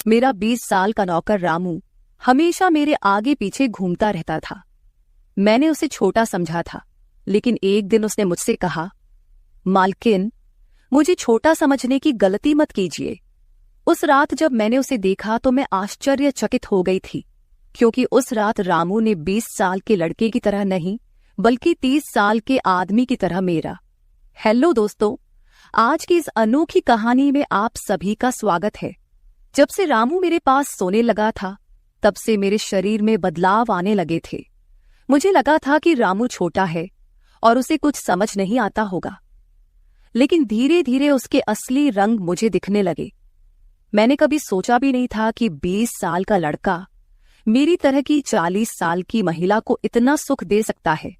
मेरा 20 साल का नौकर रामू हमेशा मेरे आगे पीछे घूमता रहता था। मैंने उसे छोटा समझा था, लेकिन एक दिन उसने मुझसे कहा, मालकिन, मुझे छोटा समझने की गलती मत कीजिए। उस रात जब मैंने उसे देखा तो मैं आश्चर्यचकित हो गई थी, क्योंकि उस रात रामू ने 20 साल के लड़के की तरह नहीं, बल्कि 30 साल के आदमी की तरह मेरा। हेलो दोस्तों, आज की इस अनोखी कहानी में आप सभी का स्वागत है। जब से रामू मेरे पास सोने लगा था, तब से मेरे शरीर में बदलाव आने लगे थे। मुझे लगा था कि रामू छोटा है और उसे कुछ समझ नहीं आता होगा, लेकिन धीरे धीरे उसके असली रंग मुझे दिखने लगे। मैंने कभी सोचा भी नहीं था कि 20 साल का लड़का मेरी तरह की 40 साल की महिला को इतना सुख दे सकता है।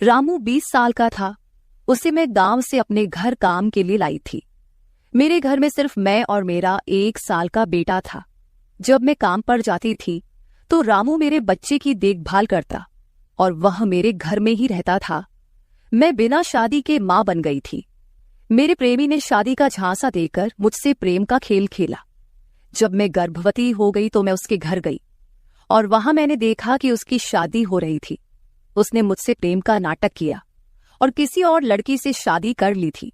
रामू 20 साल का था। उसे मैं गांव से अपने घर काम के लिए लाई थी। मेरे घर में सिर्फ मैं और मेरा 1 साल का बेटा था। जब मैं काम पर जाती थी तो रामू मेरे बच्चे की देखभाल करता और वह मेरे घर में ही रहता था। मैं बिना शादी के मां बन गई थी। मेरे प्रेमी ने शादी का झांसा देकर मुझसे प्रेम का खेल खेला। जब मैं गर्भवती हो गई तो मैं उसके घर गई और वहां मैंने देखा कि उसकी शादी हो रही थी। उसने मुझसे प्रेम का नाटक किया और किसी और लड़की से शादी कर ली थी।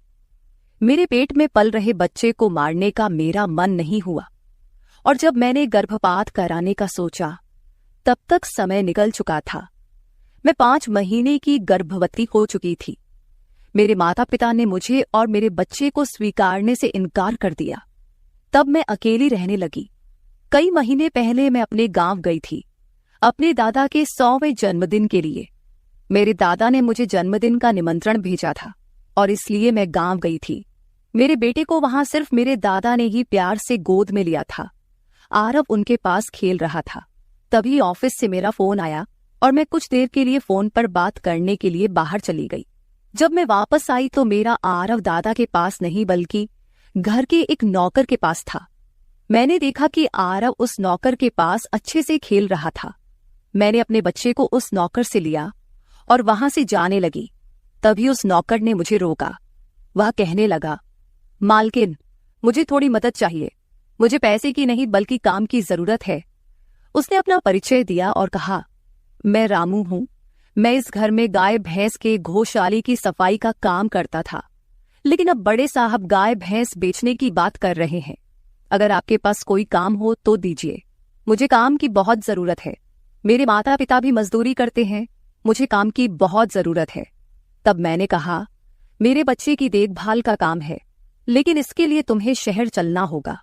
मेरे पेट में पल रहे बच्चे को मारने का मेरा मन नहीं हुआ, और जब मैंने गर्भपात कराने का सोचा, तब तक समय निकल चुका था। मैं 5 महीने की गर्भवती हो चुकी थी। मेरे माता पिता ने मुझे और मेरे बच्चे को स्वीकारने से इनकार कर दिया। तब मैं अकेली रहने लगी। कई महीने पहले मैं अपने गांव गई थी, अपने दादा के 100वें जन्मदिन के लिए। मेरे दादा ने मुझे जन्मदिन का निमंत्रण भेजा था और इसलिए मैं गांव गई थी। मेरे बेटे को वहां सिर्फ मेरे दादा ने ही प्यार से गोद में लिया था। आरव उनके पास खेल रहा था। तभी ऑफिस से मेरा फोन आया और मैं कुछ देर के लिए फोन पर बात करने के लिए बाहर चली गई। जब मैं वापस आई तो मेरा आरव दादा के पास नहीं बल्कि घर के एक नौकर के पास था। मैंने देखा कि आरव उस नौकर के पास अच्छे से खेल रहा था। मैंने अपने बच्चे को उस नौकर से लिया और वहां से जाने लगी। तभी उस नौकर ने मुझे रोका। वह कहने लगा, मालकिन, मुझे थोड़ी मदद चाहिए। मुझे पैसे की नहीं बल्कि काम की जरूरत है। उसने अपना परिचय दिया और कहा, मैं रामू हूं। मैं इस घर में गाय भैंस के गौशाले की सफाई का काम करता था, लेकिन अब बड़े साहब गाय भैंस बेचने की बात कर रहे हैं। अगर आपके पास कोई काम हो तो दीजिए। मुझे काम की बहुत जरूरत है। मेरे माता पिता भी मजदूरी करते हैं। मुझे काम की बहुत जरूरत है। तब मैंने कहा, मेरे बच्चे की देखभाल का काम है, लेकिन इसके लिए तुम्हें शहर चलना होगा।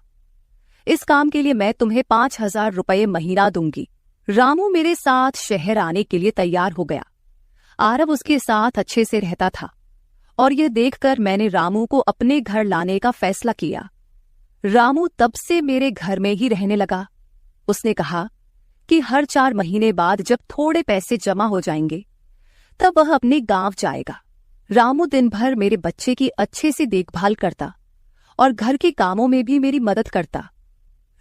इस काम के लिए मैं तुम्हें 5,000 रुपये महीना दूंगी। रामू मेरे साथ शहर आने के लिए तैयार हो गया। आरव उसके साथ अच्छे से रहता था और यह देखकर मैंने रामू को अपने घर लाने का फैसला किया। रामू तब से मेरे घर में ही रहने लगा। उसने कहा कि हर 4 महीने बाद जब थोड़े पैसे जमा हो जाएंगे, तब वह अपने गांव जाएगा। रामू दिन भर मेरे बच्चे की अच्छे से देखभाल करता और घर के कामों में भी मेरी मदद करता।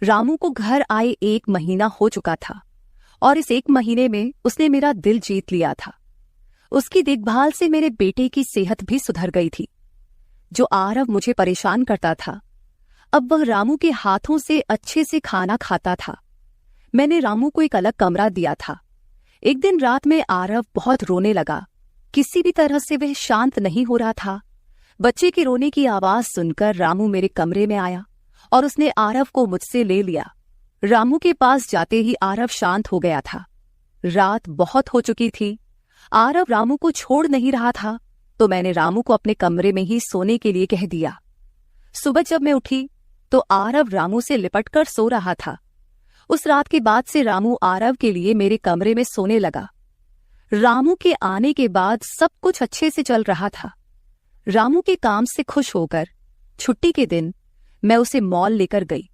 रामू को घर आए 1 महीना हो चुका था और इस 1 महीने में उसने मेरा दिल जीत लिया था। उसकी देखभाल से मेरे बेटे की सेहत भी सुधर गई थी। जो आरव मुझे परेशान करता था, अब वह रामू के हाथों से अच्छे से खाना खाता था। मैंने रामू को एक अलग कमरा दिया था। एक दिन रात में आरव बहुत रोने लगा। किसी भी तरह से वह शांत नहीं हो रहा था। बच्चे के रोने की आवाज सुनकर रामू मेरे कमरे में आया और उसने आरव को मुझसे ले लिया। रामू के पास जाते ही आरव शांत हो गया था। रात बहुत हो चुकी थी। आरव रामू को छोड़ नहीं रहा था, तो मैंने रामू को अपने कमरे में ही सोने के लिए कह दिया। सुबह जब मैं उठी तो आरव रामू से लिपटकर सो रहा था। उस रात के बाद से रामू आरव के लिए मेरे कमरे में सोने लगा। रामू के आने के बाद सब कुछ अच्छे से चल रहा था। रामू के काम से खुश होकर छुट्टी के दिन मैं उसे मॉल लेकर गई।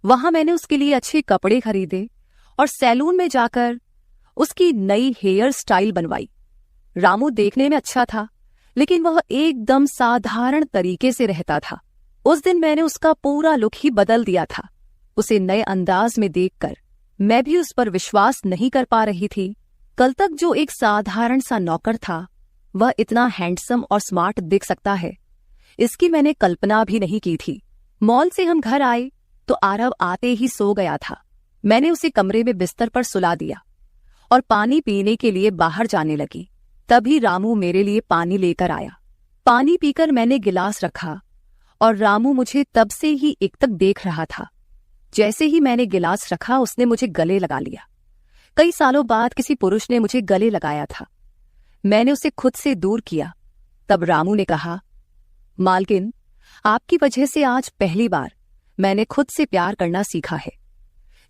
वहां मैंने उसके लिए अच्छे कपड़े खरीदे और सैलून में जाकर उसकी नई हेयर स्टाइल बनवाई। रामू देखने में अच्छा था, लेकिन वह एकदम साधारण तरीके से रहता था। उस दिन मैंने उसका पूरा लुक ही बदल दिया था। उसे नए अंदाज में देखकर मैं भी उस पर विश्वास नहीं कर पा रही थी। कल तक जो एक साधारण सा नौकर था, वह इतना हैंडसम और स्मार्ट दिख सकता है, इसकी मैंने कल्पना भी नहीं की थी। मॉल से हम घर आए तो आरव आते ही सो गया था। मैंने उसे कमरे में बिस्तर पर सुला दिया और पानी पीने के लिए बाहर जाने लगी। तभी रामू मेरे लिए पानी लेकर आया। पानी पीकर मैंने गिलास रखा और रामू मुझे तब से ही एकटक देख रहा था। जैसे ही मैंने गिलास रखा उसने मुझे गले लगा लिया। कई सालों बाद किसी पुरुष ने मुझे गले लगाया था। मैंने उसे खुद से दूर किया। तब रामू ने कहा, मालकिन, आपकी वजह से आज पहली बार मैंने खुद से प्यार करना सीखा है।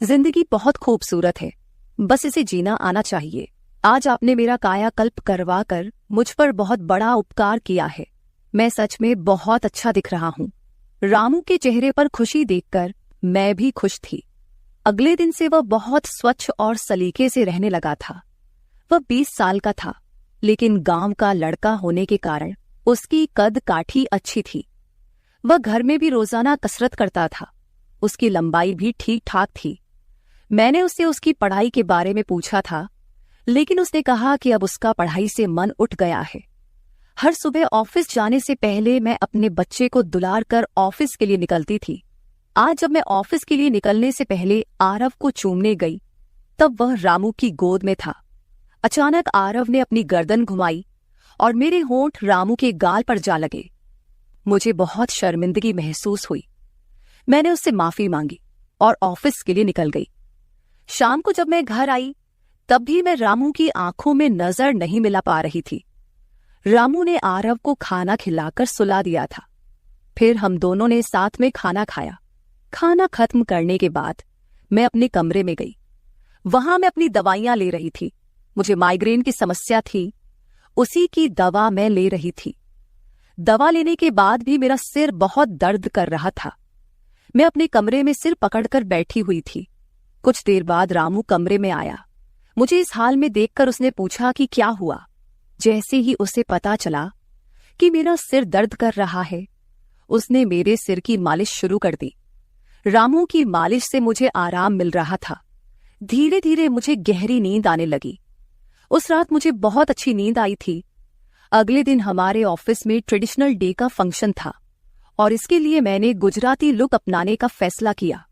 जिंदगी बहुत खूबसूरत है, बस इसे जीना आना चाहिए। आज आपने मेरा कायाकल्प करवाकर मुझ पर बहुत बड़ा उपकार किया है। मैं सच में बहुत अच्छा दिख रहा हूँ। रामू के चेहरे पर खुशी देखकर मैं भी खुश थी। अगले दिन से वह बहुत स्वच्छ और सलीके से रहने लगा था। वह 20 साल का था, लेकिन गांव का लड़का होने के कारण उसकी कद काठी अच्छी थी। वह घर में भी रोजाना कसरत करता था। उसकी लंबाई भी ठीक ठाक थी। मैंने उससे उसकी पढ़ाई के बारे में पूछा था, लेकिन उसने कहा कि अब उसका पढ़ाई से मन उठ गया है। हर सुबह ऑफिस जाने से पहले मैं अपने बच्चे को दुलार कर ऑफिस के लिए निकलती थी। आज जब मैं ऑफिस के लिए निकलने से पहले आरव को चूमने गई, तब वह रामू की गोद में था। अचानक आरव ने अपनी गर्दन घुमाई और मेरे होंठ रामू के गाल पर जा लगे। मुझे बहुत शर्मिंदगी महसूस हुई। मैंने उससे माफी मांगी और ऑफिस के लिए निकल गई। शाम को जब मैं घर आई, तब भी मैं रामू की आंखों में नजर नहीं मिला पा रही थी। रामू ने आरव को खाना खिलाकर सुला दिया था। फिर हम दोनों ने साथ में खाना खाया। खाना खत्म करने के बाद मैं अपने कमरे में गई। वहां मैं अपनी दवाइयां ले रही थी। मुझे माइग्रेन की समस्या थी, उसी की दवा मैं ले रही थी। दवा लेने के बाद भी मेरा सिर बहुत दर्द कर रहा था। मैं अपने कमरे में सिर पकड़कर बैठी हुई थी। कुछ देर बाद रामू कमरे में आया। मुझे इस हाल में देखकर उसने पूछा कि क्या हुआ। जैसे ही उसे पता चला कि मेरा सिर दर्द कर रहा है, उसने मेरे सिर की मालिश शुरू कर दी। रामू की मालिश से मुझे आराम मिल रहा था। धीरे धीरे मुझे गहरी नींद आने लगी। उस रात मुझे बहुत अच्छी नींद आई थी। अगले दिन हमारे ऑफिस में ट्रेडिशनल डे का फंक्शन था और इसके लिए मैंने गुजराती लुक अपनाने का फैसला किया।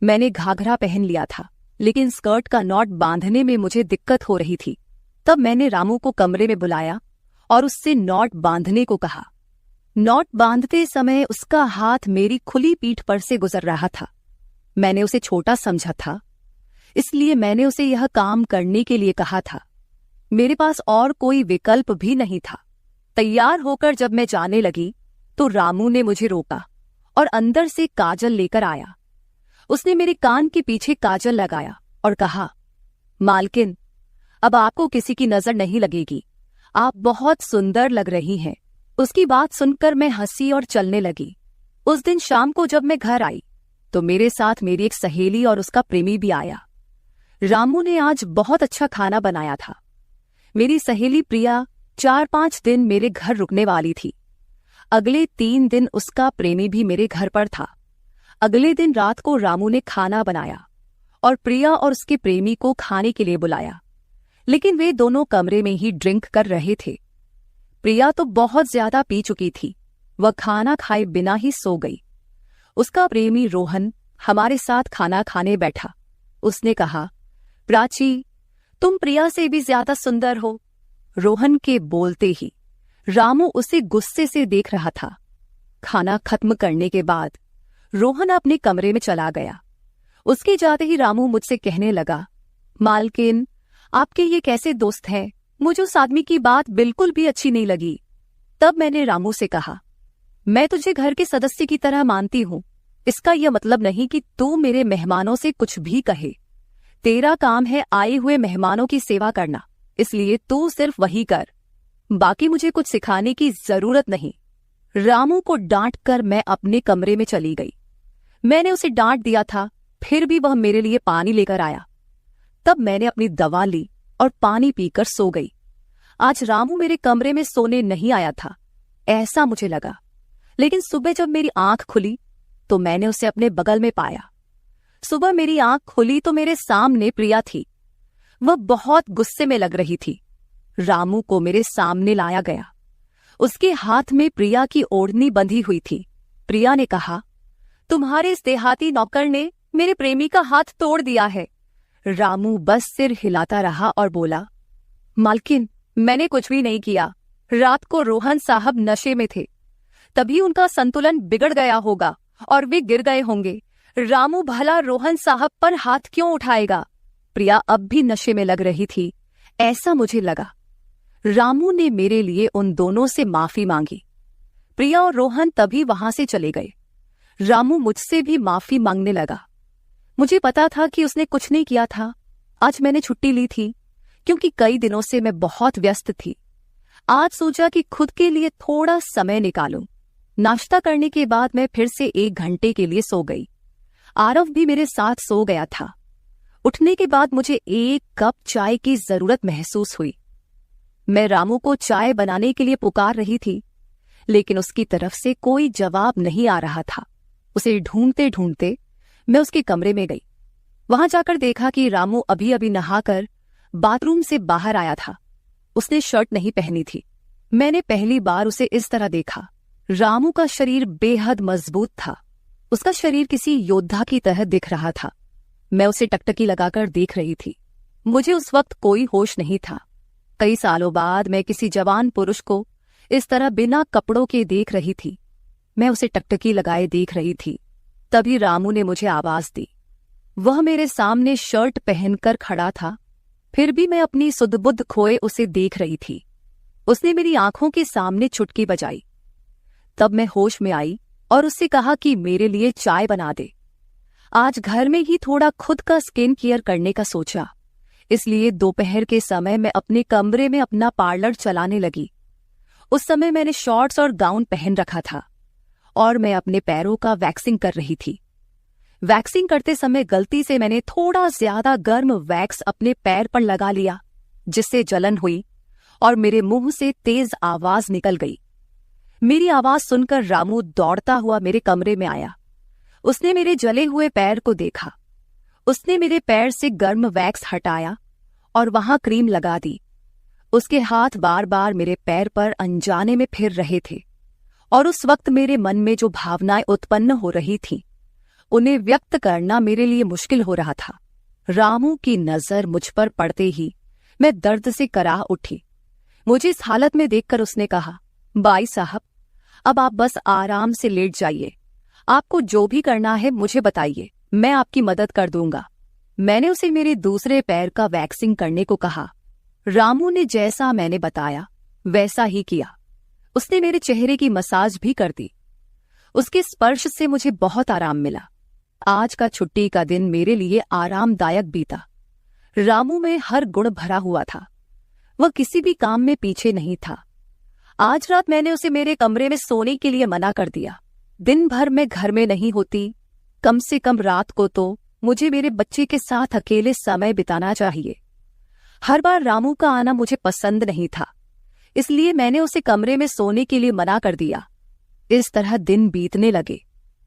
मैंने घाघरा पहन लिया था, लेकिन स्कर्ट का नॉट बांधने में मुझे दिक्कत हो रही थी। तब मैंने रामू को कमरे में बुलाया और उससे नॉट बांधने को कहा। नॉट बांधते समय उसका हाथ मेरी खुली पीठ पर से गुजर रहा था। मैंने उसे छोटा समझा था, इसलिए मैंने उसे यह काम करने के लिए कहा था। मेरे पास और कोई विकल्प भी नहीं था। तैयार होकर जब मैं जाने लगी तो रामू ने मुझे रोका और अंदर से काजल लेकर आया। उसने मेरे कान के पीछे काजल लगाया और कहा, मालकिन, अब आपको किसी की नजर नहीं लगेगी। आप बहुत सुंदर लग रही हैं। उसकी बात सुनकर मैं हंसी और चलने लगी। उस दिन शाम को जब मैं घर आई तो मेरे साथ मेरी एक सहेली और उसका प्रेमी भी आया। रामू ने आज बहुत अच्छा खाना बनाया था। मेरी सहेली प्रिया 4-5 दिन मेरे घर रुकने वाली थी। अगले 3 दिन उसका प्रेमी भी मेरे घर पर था। अगले दिन रात को रामू ने खाना बनाया और प्रिया और उसके प्रेमी को खाने के लिए बुलाया, लेकिन वे दोनों कमरे में ही ड्रिंक कर रहे थे। प्रिया तो बहुत ज्यादा पी चुकी थी। वह खाना खाए बिना ही सो गई। उसका प्रेमी रोहन हमारे साथ खाना खाने बैठा। उसने कहा, प्राची, तुम प्रिया से भी ज्यादा सुंदर हो। रोहन के बोलते ही रामू उसे गुस्से से देख रहा था। खाना खत्म करने के बाद रोहन अपने कमरे में चला गया। उसके जाते ही रामू मुझसे कहने लगा, मालकिन, आपके ये कैसे दोस्त हैं? मुझे उस आदमी की बात बिल्कुल भी अच्छी नहीं लगी। तब मैंने रामू से कहा, मैं तुझे घर के सदस्य की तरह मानती हूँ। इसका यह मतलब नहीं कि तू मेरे मेहमानों से कुछ भी कहे। तेरा काम है आए हुए मेहमानों की सेवा करना, इसलिए तू सिर्फ वही कर। बाकी मुझे कुछ सिखाने की जरूरत नहीं। रामू को डांट कर मैं अपने कमरे में चली गई। मैंने उसे डांट दिया था, फिर भी वह मेरे लिए पानी लेकर आया। तब मैंने अपनी दवा ली और पानी पीकर सो गई। आज रामू मेरे कमरे में सोने नहीं आया था, ऐसा मुझे लगा। लेकिन सुबह जब मेरी आंख खुली तो मैंने उसे अपने बगल में पाया। सुबह मेरी आंख खुली तो मेरे सामने प्रिया थी। वह बहुत गुस्से में लग रही थी। रामू को मेरे सामने लाया गया। उसके हाथ में प्रिया की ओढ़नी बंधी हुई थी। प्रिया ने कहा, तुम्हारे इस देहाती नौकर ने मेरे प्रेमी का हाथ तोड़ दिया है। रामू बस सिर हिलाता रहा और बोला, मालकिन, मैंने कुछ भी नहीं किया। रात को रोहन साहब नशे में थे, तभी उनका संतुलन बिगड़ गया होगा और वे गिर गए होंगे। रामू भला रोहन साहब पर हाथ क्यों उठाएगा? प्रिया अब भी नशे में लग रही थी, ऐसा मुझे लगा। रामू ने मेरे लिए उन दोनों से माफी मांगी। प्रिया और रोहन तभी वहां से चले गए। रामू मुझसे भी माफी मांगने लगा। मुझे पता था कि उसने कुछ नहीं किया था। आज मैंने छुट्टी ली थी क्योंकि कई दिनों से मैं बहुत व्यस्त थी। आज सोचा कि खुद के लिए थोड़ा समय निकालूं। नाश्ता करने के बाद मैं फिर से 1 घंटे के लिए सो गई। आरव भी मेरे साथ सो गया था। उठने के बाद मुझे 1 कप चाय की जरूरत महसूस हुई। मैं रामू को चाय बनाने के लिए पुकार रही थी, लेकिन उसकी तरफ से कोई जवाब नहीं आ रहा था। उसे ढूंढते ढूंढते मैं उसके कमरे में गई। वहां जाकर देखा कि रामू अभी अभी नहाकर बाथरूम से बाहर आया था। उसने शर्ट नहीं पहनी थी। मैंने पहली बार उसे इस तरह देखा। रामू का शरीर बेहद मजबूत था। उसका शरीर किसी योद्धा की तरह दिख रहा था। मैं उसे टकटकी लगाकर देख रही थी। मुझे उस वक्त कोई होश नहीं था। कई सालों बाद मैं किसी जवान पुरुष को इस तरह बिना कपड़ों के देख रही थी। मैं उसे टकटकी लगाए देख रही थी। तभी रामू ने मुझे आवाज दी। वह मेरे सामने शर्ट पहनकर खड़ा था, फिर भी मैं अपनी सुध-बुध खोए उसे देख रही थी। उसने मेरी आंखों के सामने चुटकी बजाई। तब मैं होश में आई और उससे कहा कि मेरे लिए चाय बना दे। आज घर में ही थोड़ा खुद का स्किन केयर करने का सोचा, इसलिए दोपहर के समय मैं अपने कमरे में अपना पार्लर चलाने लगी। उस समय मैंने शॉर्ट्स और गाउन पहन रखा था और मैं अपने पैरों का वैक्सिंग कर रही थी। वैक्सिंग करते समय गलती से मैंने थोड़ा ज्यादा गर्म वैक्स अपने पैर पर लगा लिया, जिससे जलन हुई और मेरे मुंह से तेज आवाज निकल गई। मेरी आवाज सुनकर रामू दौड़ता हुआ मेरे कमरे में आया। उसने मेरे जले हुए पैर को देखा। उसने मेरे पैर से गर्म वैक्स हटाया और वहां क्रीम लगा दी। उसके हाथ बार बार मेरे पैर पर अनजाने में फिर रहे थे और उस वक्त मेरे मन में जो भावनाएं उत्पन्न हो रही थीं, उन्हें व्यक्त करना मेरे लिए मुश्किल हो रहा था। रामू की नजर मुझ पर पड़ते ही मैं दर्द से कराह उठी। मुझे इस हालत में देखकर उसने कहा, बाई साहब, अब आप बस आराम से लेट जाइए। आपको जो भी करना है मुझे बताइए, मैं आपकी मदद कर दूंगा। मैंने उसे मेरे दूसरे पैर का वैक्सिंग करने को कहा। रामू ने जैसा मैंने बताया वैसा ही किया। उसने मेरे चेहरे की मसाज भी कर दी। उसके स्पर्श से मुझे बहुत आराम मिला। आज का छुट्टी का दिन मेरे लिए आरामदायक बीता। रामू में हर गुण भरा हुआ था। वह किसी भी काम में पीछे नहीं था। आज रात मैंने उसे मेरे कमरे में सोने के लिए मना कर दिया। दिन भर मैं घर में नहीं होती, कम से कम रात को तो मुझे मेरे बच्चे के साथ अकेले समय बिताना चाहिए। हर बार रामू का आना मुझे पसंद नहीं था, इसलिए मैंने उसे कमरे में सोने के लिए मना कर दिया। इस तरह दिन बीतने लगे।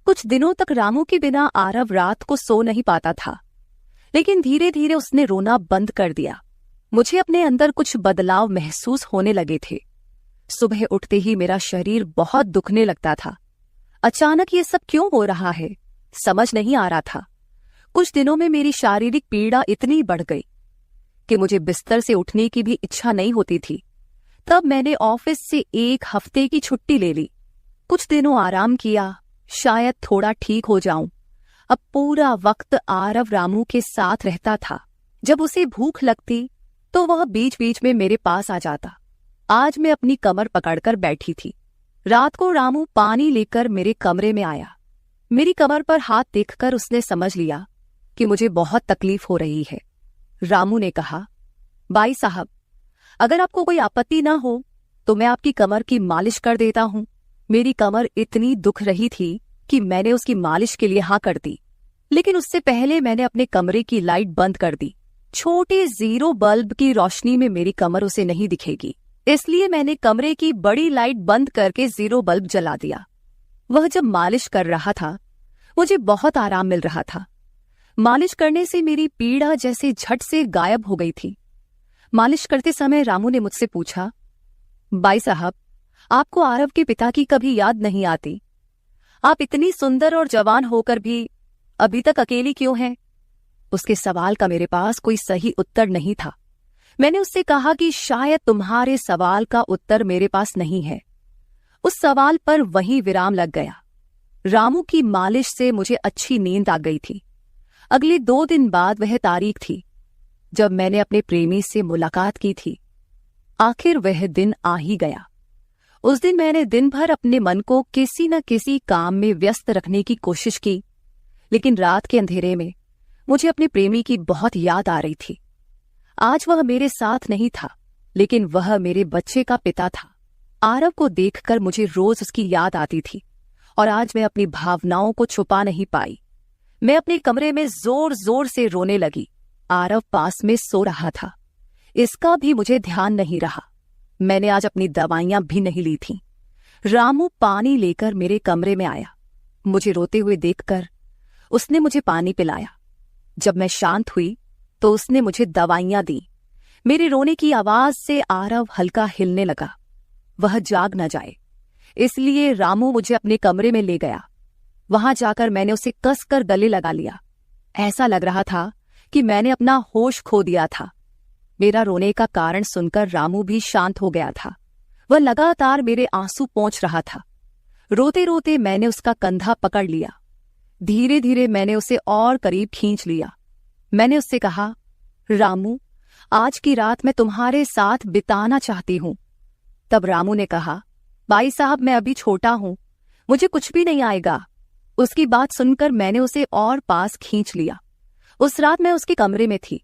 कुछ दिनों तक रामू के बिना आरव रात को सो नहीं पाता था, लेकिन धीरे धीरे उसने रोना बंद कर दिया। मुझे अपने अंदर कुछ बदलाव महसूस होने लगे थे। सुबह उठते ही मेरा शरीर बहुत दुखने लगता था। अचानक ये सब क्यों हो रहा है, समझ नहीं आ रहा था। कुछ दिनों में मेरी शारीरिक पीड़ा इतनी बढ़ गई कि मुझे बिस्तर से उठने की भी इच्छा नहीं होती थी। तब मैंने ऑफिस से 1 हफ्ते की छुट्टी ले ली। कुछ दिनों आराम किया, शायद थोड़ा ठीक हो जाऊं। अब पूरा वक्त आरव रामू के साथ रहता था। जब उसे भूख लगती तो वह बीच बीच में मेरे पास आ जाता। आज मैं अपनी कमर पकड़कर बैठी थी। रात को रामू पानी लेकर मेरे कमरे में आया। मेरी कमर पर हाथ देखकर उसने समझ लिया कि मुझे बहुत तकलीफ हो रही है। रामू ने कहा, बाई साहब, अगर आपको कोई आपत्ति ना हो तो मैं आपकी कमर की मालिश कर देता हूं। मेरी कमर इतनी दुख रही थी कि मैंने उसकी मालिश के लिए हाँ कर दी, लेकिन उससे पहले मैंने अपने कमरे की लाइट बंद कर दी। छोटे 0 बल्ब की रोशनी में मेरी कमर उसे नहीं दिखेगी, इसलिए मैंने कमरे की बड़ी लाइट बंद करके 0 बल्ब जला दिया। वह जब मालिश कर रहा था मुझे बहुत आराम मिल रहा था। मालिश करने से मेरी पीड़ा जैसे झट से गायब हो गई थी। मालिश करते समय रामू ने मुझसे पूछा, बाई साहब, आपको आरव के पिता की कभी याद नहीं आती? आप इतनी सुंदर और जवान होकर भी अभी तक अकेली क्यों हैं? उसके सवाल का मेरे पास कोई सही उत्तर नहीं था। मैंने उससे कहा कि शायद तुम्हारे सवाल का उत्तर मेरे पास नहीं है। उस सवाल पर वहीं विराम लग गया। रामू की मालिश से मुझे अच्छी नींद आ गई थी। अगले 2 दिन बाद वह तारीख थी जब मैंने अपने प्रेमी से मुलाकात की थी। आखिर वह दिन आ ही गया। उस दिन मैंने दिन भर अपने मन को किसी न किसी काम में व्यस्त रखने की कोशिश की, लेकिन रात के अंधेरे में मुझे अपने प्रेमी की बहुत याद आ रही थी। आज वह मेरे साथ नहीं था, लेकिन वह मेरे बच्चे का पिता था। आरव को देखकर मुझे रोज उसकी याद आती थी और आज मैं अपनी भावनाओं को छुपा नहीं पाई। मैं अपने कमरे में जोर जोर से रोने लगी। आरव पास में सो रहा था, इसका भी मुझे ध्यान नहीं रहा। मैंने आज अपनी दवाइयां भी नहीं ली थीं। रामू पानी लेकर मेरे कमरे में आया। मुझे रोते हुए देखकर उसने मुझे पानी पिलाया। जब मैं शांत हुई तो उसने मुझे दवाइयां दी। मेरे रोने की आवाज से आरव हल्का हिलने लगा। वह जाग न जाए, इसलिए रामू मुझे अपने कमरे में ले गया। वहां जाकर मैंने उसे कसकर गले लगा लिया। ऐसा लग रहा था कि मैंने अपना होश खो दिया था। मेरा रोने का कारण सुनकर रामू भी शांत हो गया था। वह लगातार मेरे आंसू पोंछ रहा था। रोते रोते मैंने उसका कंधा पकड़ लिया। धीरे धीरे मैंने उसे और करीब खींच लिया। मैंने उससे कहा, रामू, आज की रात मैं तुम्हारे साथ बिताना चाहती हूं। तब रामू ने कहा, भाई साहब, मैं अभी छोटा हूं, मुझे कुछ भी नहीं आएगा। उसकी बात सुनकर मैंने उसे और पास खींच लिया। उस रात मैं उसके कमरे में थी,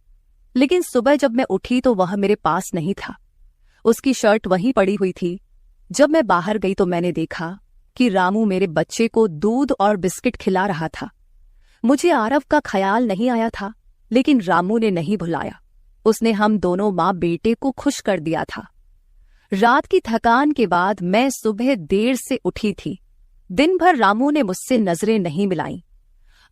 लेकिन सुबह जब मैं उठी तो वह मेरे पास नहीं था। उसकी शर्ट वहीं पड़ी हुई थी। जब मैं बाहर गई तो मैंने देखा कि रामू मेरे बच्चे को दूध और बिस्किट खिला रहा था। मुझे आरव का ख्याल नहीं आया था, लेकिन रामू ने नहीं भुलाया। उसने हम दोनों माँ बेटे को खुश कर दिया था। रात की थकान के बाद मैं सुबह देर से उठी थी। दिन भर रामू ने मुझसे नजरें नहीं मिलाईं।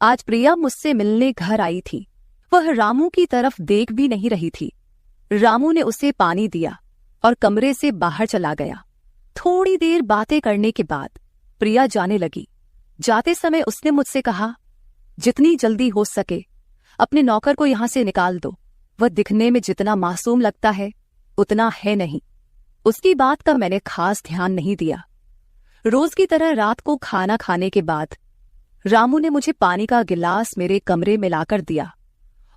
आज प्रिया मुझसे मिलने घर आई थी। वह रामू की तरफ देख भी नहीं रही थी। रामू ने उसे पानी दिया और कमरे से बाहर चला गया। थोड़ी देर बातें करने के बाद प्रिया जाने लगी। जाते समय उसने मुझसे कहा, जितनी जल्दी हो सके अपने नौकर को यहां से निकाल दो। वह दिखने में जितना मासूम लगता है उतना है नहीं। उसकी बात का मैंने खास ध्यान नहीं दिया। रोज की तरह रात को खाना खाने के बाद रामू ने मुझे पानी का गिलास मेरे कमरे में लाकर दिया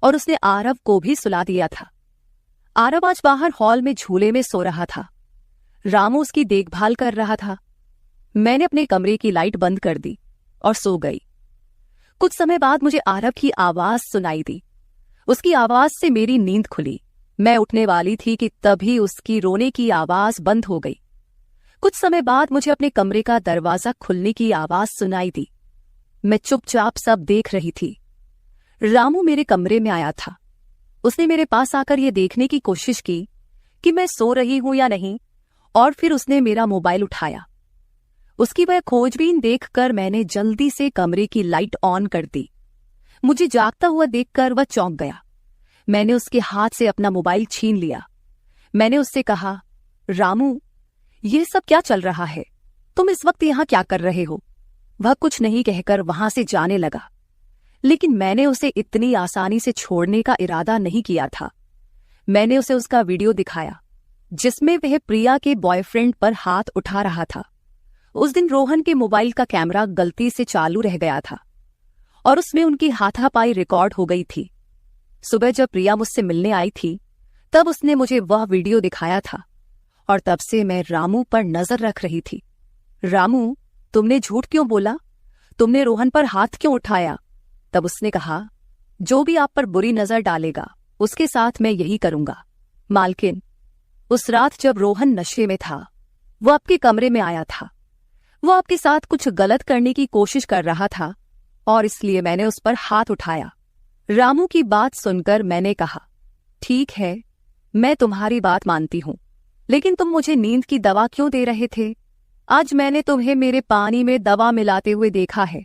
और उसने आरव को भी सुला दिया था। आरव आज बाहर हॉल में झूले में सो रहा था। रामू उसकी देखभाल कर रहा था। मैंने अपने कमरे की लाइट बंद कर दी और सो गई। कुछ समय बाद मुझे आरव की आवाज सुनाई दी। उसकी आवाज से मेरी नींद खुली। मैं उठने वाली थी कि तभी उसकी रोने की आवाज बंद हो गई। कुछ समय बाद मुझे अपने कमरे का दरवाजा खुलने की आवाज सुनाई दी। मैं चुपचाप सब देख रही थी। रामू मेरे कमरे में आया था। उसने मेरे पास आकर यह देखने की कोशिश की कि मैं सो रही हूं या नहीं, और फिर उसने मेरा मोबाइल उठाया। उसकी वह खोजबीन देखकर मैंने जल्दी से कमरे की लाइट ऑन कर दी। मुझे जागता हुआ देखकर वह चौंक गया। मैंने उसके हाथ से अपना मोबाइल छीन लिया। मैंने उससे कहा, रामू, ये सब क्या चल रहा है? तुम इस वक्त यहां क्या कर रहे हो? वह कुछ नहीं कहकर वहां से जाने लगा, लेकिन मैंने उसे इतनी आसानी से छोड़ने का इरादा नहीं किया था। मैंने उसे उसका वीडियो दिखाया जिसमें वह प्रिया के बॉयफ्रेंड पर हाथ उठा रहा था। उस दिन रोहन के मोबाइल का कैमरा गलती से चालू रह गया था और उसमें उनकी हाथापाई रिकॉर्ड हो गई थी। सुबह जब प्रिया मुझसे मिलने आई थी तब उसने मुझे वह वीडियो दिखाया था और तब से मैं रामू पर नजर रख रही थी। रामू, तुमने झूठ क्यों बोला? तुमने रोहन पर हाथ क्यों उठाया? तब उसने कहा, जो भी आप पर बुरी नजर डालेगा उसके साथ मैं यही करूंगा। मालकिन, उस रात जब रोहन नशे में था वो आपके कमरे में आया था। वो आपके साथ कुछ गलत करने की कोशिश कर रहा था और इसलिए मैंने उस पर हाथ उठाया। रामू की बात सुनकर मैंने कहा, ठीक है, मैं तुम्हारी बात मानती हूं, लेकिन तुम मुझे नींद की दवा क्यों दे रहे थे? आज मैंने तुम्हें मेरे पानी में दवा मिलाते हुए देखा है।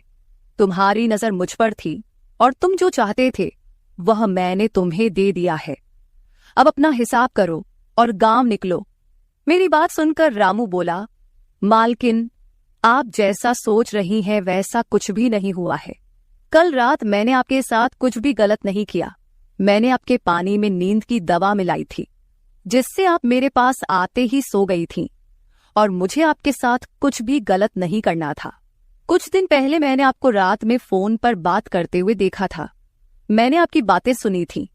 तुम्हारी नजर मुझ पर थी और तुम जो चाहते थे वह मैंने तुम्हें दे दिया है। अब अपना हिसाब करो और गांव निकलो। मेरी बात सुनकर रामू बोला, मालकिन, आप जैसा सोच रही हैं वैसा कुछ भी नहीं हुआ है। कल रात मैंने आपके साथ कुछ भी गलत नहीं किया। मैंने आपके पानी में नींद की दवा मिलाई थी, जिससे आप मेरे पास आते ही सो गई थीं, और मुझे आपके साथ कुछ भी गलत नहीं करना था। कुछ दिन पहले मैंने आपको रात में फोन पर बात करते हुए देखा था। मैंने आपकी बातें सुनी थी।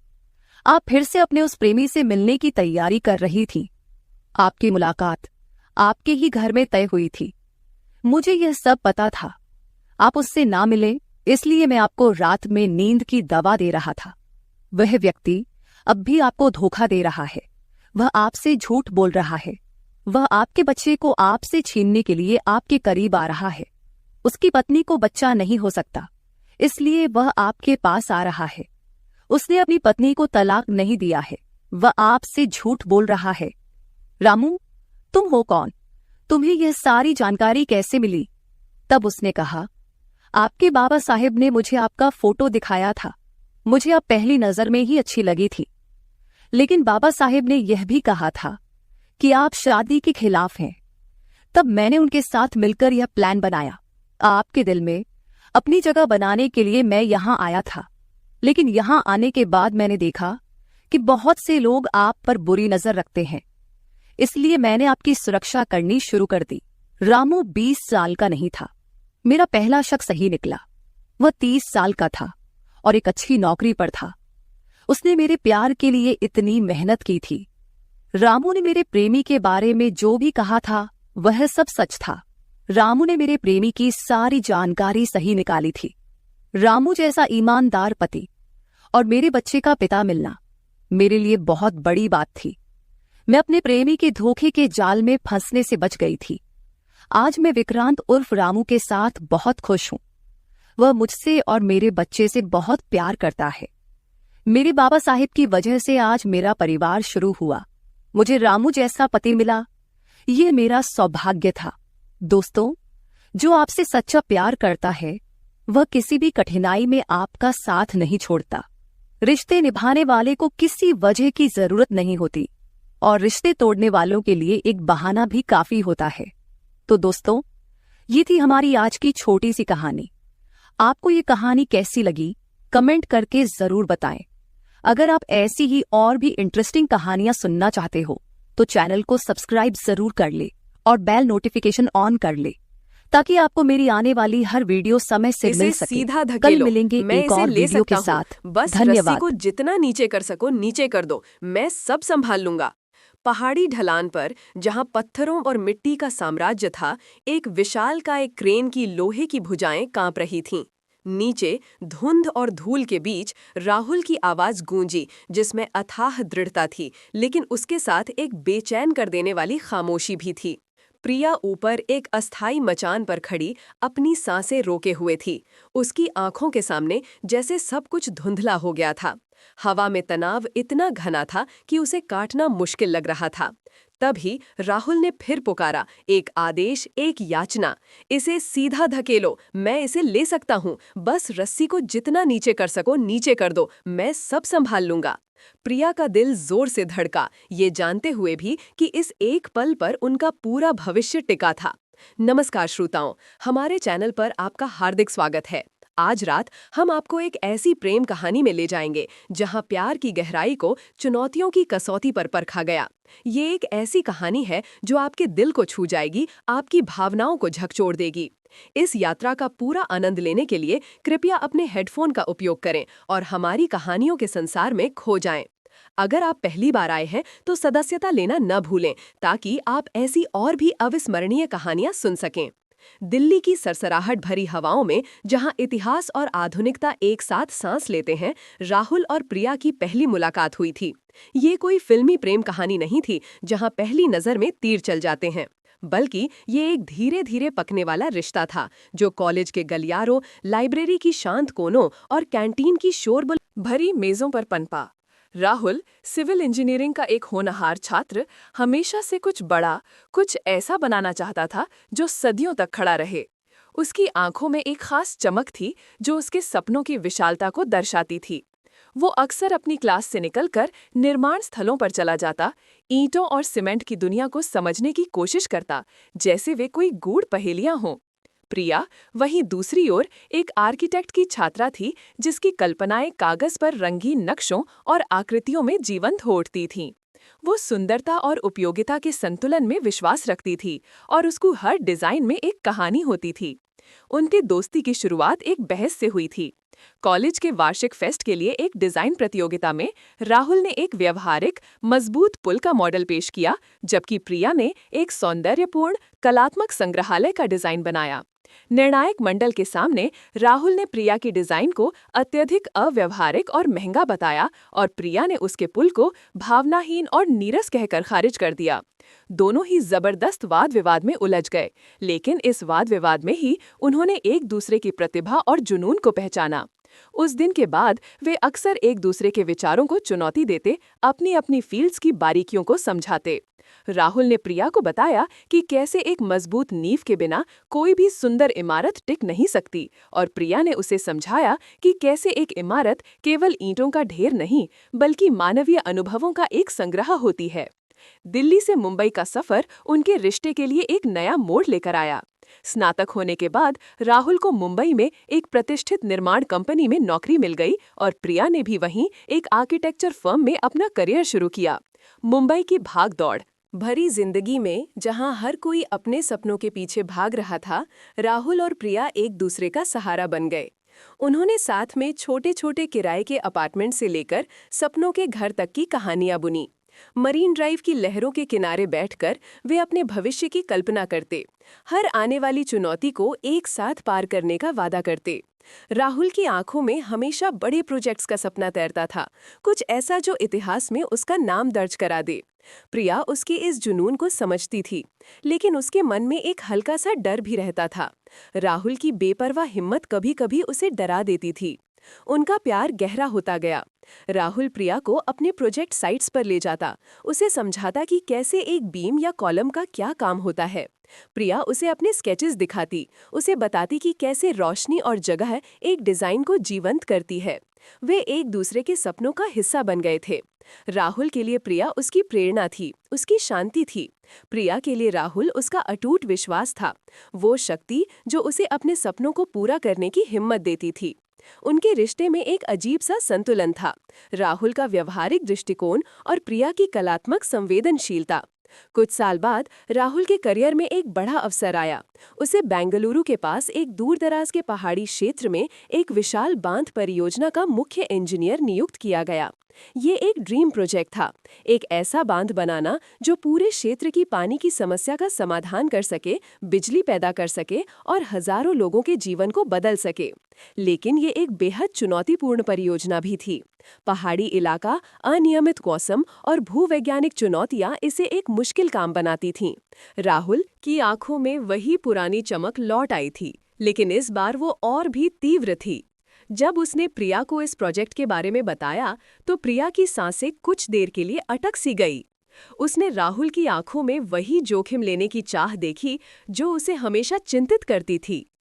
आप फिर से अपने उस प्रेमी से मिलने की तैयारी कर रही थी। आपकी मुलाकात आपके ही घर में तय हुई थी। मुझे यह सब पता था। आप उससे ना मिले, इसलिए मैं आपको रात में नींद की दवा दे रहा था। वह व्यक्ति अब भी आपको धोखा दे रहा है। वह आपसे झूठ बोल रहा है। वह आपके बच्चे को आपसे छीनने के लिए आपके करीब आ रहा है। उसकी पत्नी को बच्चा नहीं हो सकता, इसलिए वह आपके पास आ रहा है। उसने अपनी पत्नी को तलाक नहीं दिया है। वह आपसे झूठ बोल रहा है। रामू, तुम हो कौन? तुम्हें यह सारी जानकारी कैसे मिली? तब उसने कहा, आपके बाबा साहेब ने मुझे आपका फोटो दिखाया था। मुझे आप पहली नजर में ही अच्छी लगी थी, लेकिन बाबा साहेब ने यह भी कहा था कि आप शादी के खिलाफ हैं। तब मैंने उनके साथ मिलकर यह प्लान बनाया। आपके दिल में अपनी जगह बनाने के लिए मैं यहां आया था, लेकिन यहां आने के बाद मैंने देखा कि बहुत से लोग आप पर बुरी नजर रखते हैं, इसलिए मैंने आपकी सुरक्षा करनी शुरू कर दी। रामू 20 साल का नहीं था। मेरा पहला शक सही निकला। वह 30 साल का था और एक अच्छी नौकरी पर था। उसने मेरे प्यार के लिए इतनी मेहनत की थी। रामू ने मेरे प्रेमी के बारे में जो भी कहा था वह सब सच था। रामू ने मेरे प्रेमी की सारी जानकारी सही निकाली थी। रामू जैसा ईमानदार पति और मेरे बच्चे का पिता मिलना मेरे लिए बहुत बड़ी बात थी। मैं अपने प्रेमी के धोखे के जाल में फंसने से बच गई थी। आज मैं विक्रांत उर्फ रामू के साथ बहुत खुश हूं। वह मुझसे और मेरे बच्चे से बहुत प्यार करता है। मेरे बाबा साहिब की वजह से आज मेरा परिवार शुरू हुआ। मुझे रामू जैसा पति मिला, ये मेरा सौभाग्य था। दोस्तों, जो आपसे सच्चा प्यार करता है वह किसी भी कठिनाई में आपका साथ नहीं छोड़ता। रिश्ते निभाने वाले को किसी वजह की जरूरत नहीं होती, और रिश्ते तोड़ने वालों के लिए एक बहाना भी काफी होता है। तो दोस्तों, ये थी हमारी आज की छोटी सी कहानी। आपको ये कहानी कैसी लगी कमेंट करके जरूर बताएं। अगर आप ऐसी ही और भी इंटरेस्टिंग कहानियां सुनना चाहते हो तो चैनल को सब्सक्राइब जरूर कर ले और बेल नोटिफिकेशन ऑन कर ले, ताकि आपको मेरी आने वाली हर वीडियो समय से मिल सके। सीधा कल मिलेंगे एक और वीडियो के साथ। बस धन्यवाद। रस्सी को जितना नीचे कर सको नीचे कर दो, मैं सब संभाल लूंगा। पहाड़ी ढलान पर जहां पत्थरों और मिट्टी का साम्राज्य था, एक विशालकाय क्रेन की लोहे की भुजाएं कांप रही थीं। नीचे धुंध और धूल के बीच राहुल की आवाज गूंजी, जिसमें अथाह दृढ़ता थी, लेकिन उसके साथ एक बेचैन कर देने वाली खामोशी भी थी। प्रिया ऊपर एक अस्थाई मचान पर खड़ी अपनी सांसें रोके हुए थी। उसकी आंखों के सामने जैसे सब कुछ धुंधला हो गया था। हवा में तनाव इतना घना था कि उसे काटना मुश्किल लग रहा था। तभी राहुल ने फिर पुकारा, एक आदेश, एक याचना। इसे सीधा धकेलो, मैं इसे ले सकता हूँ। बस रस्सी को जितना नीचे कर सको नीचे कर दो, मैं सब संभाल लूंगा। प्रिया का दिल जोर से धड़का, ये जानते हुए भी कि इस एक पल पर उनका पूरा भविष्य टिका था। नमस्कार श्रोताओं, हमारे चैनल पर आपका हार्दिक स्वागत है। आज रात हम आपको एक ऐसी प्रेम कहानी में ले जाएंगे जहां प्यार की गहराई को चुनौतियों की कसौटी पर परखा गया। ये एक ऐसी कहानी है जो आपके दिल को छू जाएगी, आपकी भावनाओं को झकझोर देगी। इस यात्रा का पूरा आनंद लेने के लिए कृपया अपने हेडफोन का उपयोग करें और हमारी कहानियों के संसार में खो जाएं। अगर आप पहली बार आए हैं तो सदस्यता लेना न भूलें, ताकि आप ऐसी और भी अविस्मरणीय कहानियां सुन सकें। दिल्ली की सरसराहट भरी हवाओं में जहां इतिहास और आधुनिकता एक साथ सांस लेते हैं, राहुल और प्रिया की पहली मुलाकात हुई थी। ये कोई फिल्मी प्रेम कहानी नहीं थी जहां पहली नजर में तीर चल जाते हैं, बल्कि ये एक धीरे धीरे पकने वाला रिश्ता था, जो कॉलेज के गलियारों, लाइब्रेरी की शांत कोनों और कैंटीन की शोरगुल भरी मेजों पर पनपा। राहुल, सिविल इंजीनियरिंग का एक होनहार छात्र, हमेशा से कुछ बड़ा, कुछ ऐसा बनाना चाहता था जो सदियों तक खड़ा रहे। उसकी आंखों में एक खास चमक थी जो उसके सपनों की विशालता को दर्शाती थी। वो अक्सर अपनी क्लास से निकलकर निर्माण स्थलों पर चला जाता, ईंटों और सीमेंट की दुनिया को समझने की कोशिश करता, जैसे वे कोई गूढ़ पहेलियां हों। प्रिया वहीं दूसरी ओर एक आर्किटेक्ट की छात्रा थी, जिसकी कल्पनाएं कागज पर रंगीन नक्शों और आकृतियों में जीवंत हो उठती थीं। वो सुंदरता और उपयोगिता के संतुलन में विश्वास रखती थी और उसको हर डिजाइन में एक कहानी होती थी। उनकी दोस्ती की शुरुआत एक बहस से हुई थी। कॉलेज के वार्षिक फेस्ट के लिए एक डिजाइन प्रतियोगिता में राहुल ने एक व्यवहारिक, मजबूत पुल का मॉडल पेश किया, जबकि प्रिया ने एक सौंदर्यपूर्ण, कलात्मक संग्रहालय का डिजाइन बनाया। निर्णायक मंडल के सामने राहुल ने प्रिया की डिजाइन को अत्यधिक अव्यवहारिक और महंगा बताया और प्रिया ने उसके पुल को भावनाहीन और नीरस कहकर खारिज कर दिया। दोनों ही जबरदस्त वाद विवाद में उलझ गए, लेकिन इस वाद विवाद में ही उन्होंने एक दूसरे की प्रतिभा और जुनून को पहचाना। उस दिन के बाद वे अक्सर एक दूसरे के विचारों को चुनौती देते, अपनी अपनी फील्ड्स की बारीकियों को समझाते। राहुल ने प्रिया को बताया कि कैसे एक मजबूत नींव के बिना कोई भी सुंदर इमारत टिक नहीं सकती, और प्रिया ने उसे समझाया कि कैसे एक इमारत केवल ईंटों का ढेर नहीं, बल्कि मानवीय अनुभवों का एक संग्रह होती है। दिल्ली से मुंबई का सफर उनके रिश्ते के लिए एक नया मोड़ लेकर आया। स्नातक होने के बाद राहुल को मुंबई में एक प्रतिष्ठित निर्माण कंपनी में नौकरी मिल गई और प्रिया ने भी वहीं एक आर्किटेक्चर फर्म में अपना करियर शुरू किया। मुंबई की भाग-दौड़ भरी जिंदगी में, जहां हर कोई अपने सपनों के पीछे भाग रहा था, राहुल और प्रिया एक दूसरे का सहारा बन गए। उन्होंने साथ में छोटे छोटे किराए के अपार्टमेंट से लेकर सपनों के घर तक की कहानियां बुनी। मरीन ड्राइव की लहरों के किनारे बैठकर वे अपने भविष्य की कल्पना करते, हर आने वाली चुनौती को एक साथ पार करने का वादा करते। राहुल की आंखों में हमेशा बड़े प्रोजेक्ट्स का सपना तैरता था, कुछ ऐसा जो इतिहास में उसका नाम दर्ज करा दे। प्रिया उसके इस जुनून को समझती थी, लेकिन उसके मन में एक हल्का सा डर भी रहता था। राहुल की बेपरवाह हिम्मत कभी-कभी उसे डरा देती थी। उनका प्यार गहरा होता गया। राहुल प्रिया को अपने प्रोजेक्ट साइट्स पर ले जाता, उसे समझाता कि कैसे एक बीम या कॉलम का क्या काम होता है। प्रिया उसे अपने स्केचेस दिखाती, उसे बताती कि कैसे रोशनी और जगह एक डिजाइन को जीवंत करती है। वे एक दूसरे के सपनों का हिस्सा बन गए थे। राहुल के लिए प्रिया उसकी प्रेरणा थी, उसकी शांति थी। प्रिया के लिए राहुल उसका अटूट विश्वास था, वो शक्ति जो उसे अपने सपनों को पूरा करने की हिम्मत देती थी। उनके रिश्ते में एक अजीब सा संतुलन था, राहुल का व्यवहारिक दृष्टिकोण और प्रिया की कलात्मक संवेदनशीलता। कुछ साल बाद राहुल के करियर में एक बड़ा अवसर आया। उसे बेंगलुरु के पास एक दूरदराज के पहाड़ी क्षेत्र में एक विशाल बांध परियोजना का मुख्य इंजीनियर नियुक्त किया गया। ये एक ड्रीम प्रोजेक्ट था, एक ऐसा बांध बनाना जो पूरे क्षेत्र की पानी की समस्या का समाधान कर सके, बिजली पैदा कर सके और हजारों लोगों के जीवन को बदल सके। लेकिन ये एक बेहद चुनौतीपूर्ण परियोजना भी थी। पहाड़ी इलाका, अनियमित मौसम और भूवैज्ञानिक चुनौतियां इसे एक मुश्किल काम बनाती थीं। राहुल की आंखों में वही पुरानी चमक लौट आई थी, लेकिन इस बार वो और भी तीव्र थी। जब उसने प्रिया को इस प्रोजेक्ट के बारे में बताया, तो प्रिया की सांसें कुछ देर के लिए अटक सी गई। उसने राहुल की आंखों में वही जोखिम लेने की चाह देखी जो उसे हमेशा चिंतित करती थी।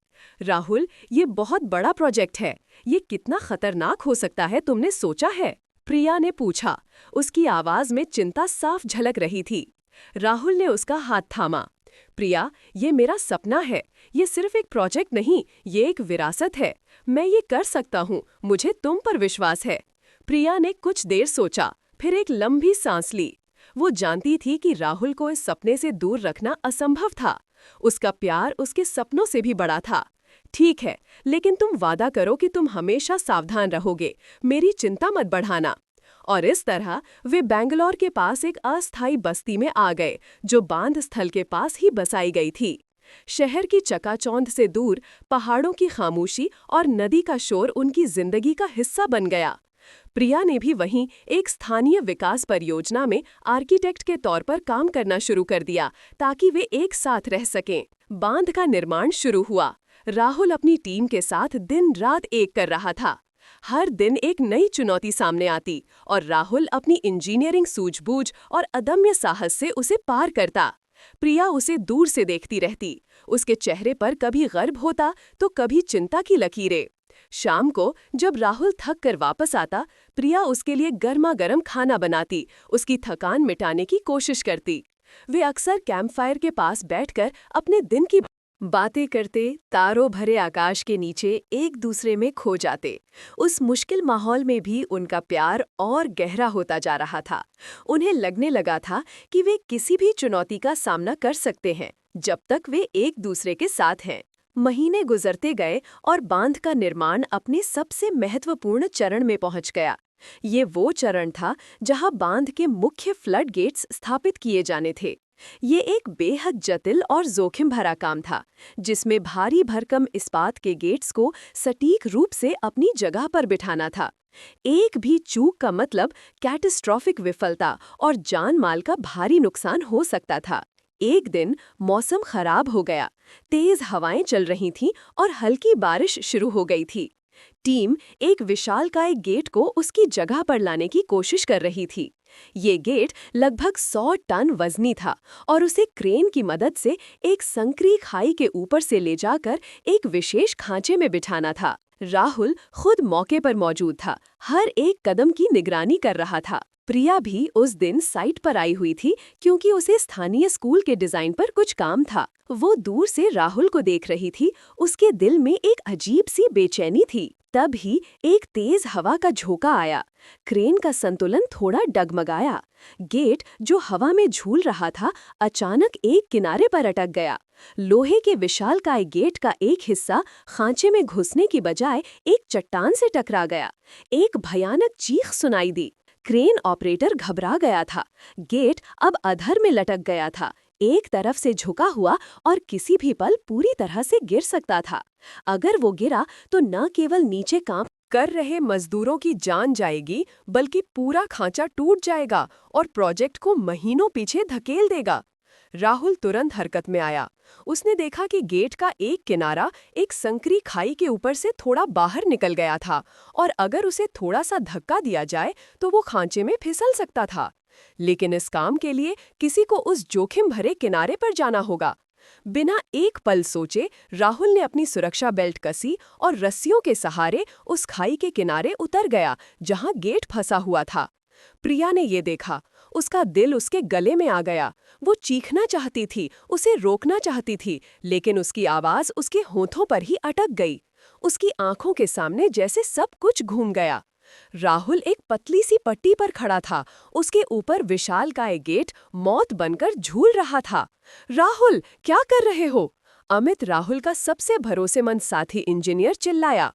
राहुल, ये बहुत बड़ा प्रोजेक्ट है, ये कितना खतरनाक हो सकता है, तुमने सोचा है? प्रिया ने पूछा। उसकी आवाज में चिंता साफ झलक रही थी। राहुल ने उसका हाथ थामा। प्रिया, ये मेरा सपना है, ये सिर्फ एक प्रोजेक्ट नहीं, ये एक विरासत है। मैं ये कर सकता हूँ, मुझे तुम पर विश्वास है। प्रिया ने कुछ देर सोचा, फिर एक लंबी सांस ली। वो जानती थी कि राहुल को इस सपने से दूर रखना असंभव था। उसका प्यार उसके सपनों से भी बड़ा था। ठीक है, लेकिन तुम वादा करो कि तुम हमेशा सावधान रहोगे, मेरी चिंता मत बढ़ाना। और इस तरह वे बेंगलौर के पास एक अस्थायी बस्ती में आ गए, जो बांध स्थल के पास ही बसाई गई थी। शहर की चकाचौंध से दूर पहाड़ों की खामोशी और नदी का शोर उनकी जिंदगी का हिस्सा बन गया। प्रिया ने भी वहीं एक स्थानीय विकास परियोजना में आर्किटेक्ट के तौर पर काम करना शुरू कर दिया, ताकि वे एक साथ रह सकें। बांध का निर्माण शुरू हुआ। राहुल अपनी टीम के साथ दिन रात एक कर रहा था। हर दिन एक नई चुनौती सामने आती और राहुल अपनी इंजीनियरिंग सूझबूझ और अदम्य साहस से उसे पार करता। प्रिया उसे दूर से देखती रहती। उसके चेहरे पर कभी गर्व होता तो कभी चिंता की लकीरें। शाम को जब राहुल थक कर वापस आता, प्रिया उसके लिए गर्मा गर्म खाना बनाती, उसकी थकान मिटाने की कोशिश करती। वे अक्सर कैंपफायर के पास बैठकर अपने दिन की बातें करते, तारों भरे आकाश के नीचे एक दूसरे में खो जाते। उस मुश्किल माहौल में भी उनका प्यार और गहरा होता जा रहा था। उन्हें लगने लगा था कि वे किसी भी चुनौती का सामना कर सकते हैं, जब तक वे एक दूसरे के साथ हैं। महीने गुजरते गए और बांध का निर्माण अपने सबसे महत्वपूर्ण चरण में पहुंच गया। ये वो चरण था जहां बांध के मुख्य फ्लड गेट्स स्थापित किए जाने थे। ये एक बेहद जटिल और जोखिम भरा काम था, जिसमें भारी भरकम इस्पात के गेट्स को सटीक रूप से अपनी जगह पर बिठाना था। एक भी चूक का मतलब कैटास्ट्रॉफिक विफलता और जान माल का भारी नुकसान हो सकता था। एक दिन मौसम खराब हो गया, तेज हवाएं चल रही थीं और हल्की बारिश शुरू हो गई थी। टीम एक विशालकाय गेट को उसकी जगह पर लाने की कोशिश कर रही थी। ये गेट लगभग 100 टन वजनी था और उसे क्रेन की मदद से एक संकरी खाई के ऊपर से ले जाकर एक विशेष खांचे में बिठाना था। राहुल खुद मौके पर मौजूद था, हर एक कदम की निगरानी कर रहा था। प्रिया भी उस दिन साइट पर आई हुई थी, क्योंकि उसे स्थानीय स्कूल के डिजाइन पर कुछ काम था। वो दूर से राहुल को देख रही थी, उसके दिल में एक अजीब सी बेचैनी थी। तभी एक तेज हवा का झोंका आया। क्रेन का संतुलन थोड़ा डगमगाया। गेट, जो हवा में झूल रहा था, अचानक एक किनारे पर अटक गया। लोहे के विशालकाय गेट का एक हिस्सा खांचे में घुसने की बजाय एक चट्टान से टकरा गया। एक भयानक चीख सुनाई दी। क्रेन ऑपरेटर घबरा गया था। गेट अब अधर में लटक गया था, एक तरफ से झुका हुआ और किसी भी पल पूरी तरह से गिर सकता था। अगर वो गिरा तो न केवल नीचे काम कर रहे मजदूरों की जान जाएगी, बल्कि पूरा खांचा टूट जाएगा और प्रोजेक्ट को महीनों पीछे धकेल देगा। राहुल तुरंत हरकत में आया। उसने देखा कि गेट का एक किनारा एक संकरी खाई के ऊपर से थोड़ा बाहर निकल गया था और अगर उसे थोड़ा सा धक्का दिया जाए तो वो खांचे में फिसल सकता था। लेकिन इस काम के लिए किसी को उस जोखिम भरे किनारे पर जाना होगा। बिना एक पल सोचे राहुल ने अपनी सुरक्षा बेल्ट कसी और रस्सियों के सहारे उस खाई के किनारे उतर गया जहां गेट फंसा हुआ था। प्रिया ने ये देखा, उसका दिल उसके गले में आ गया। वो चीखना चाहती थी, उसे रोकना चाहती थी, लेकिन उसकी आवाज उसके होठों पर ही अटक गई। उसकी आंखों के सामने जैसे सब कुछ घूम गया। राहुल एक पतली सी पट्टी पर खड़ा था, उसके ऊपर विशालकाय गेट मौत बनकर झूल रहा था। राहुल, क्या कर रहे हो? अमित, राहुल का सबसे भरोसेमंद साथी इंजीनियर, चिल्लाया।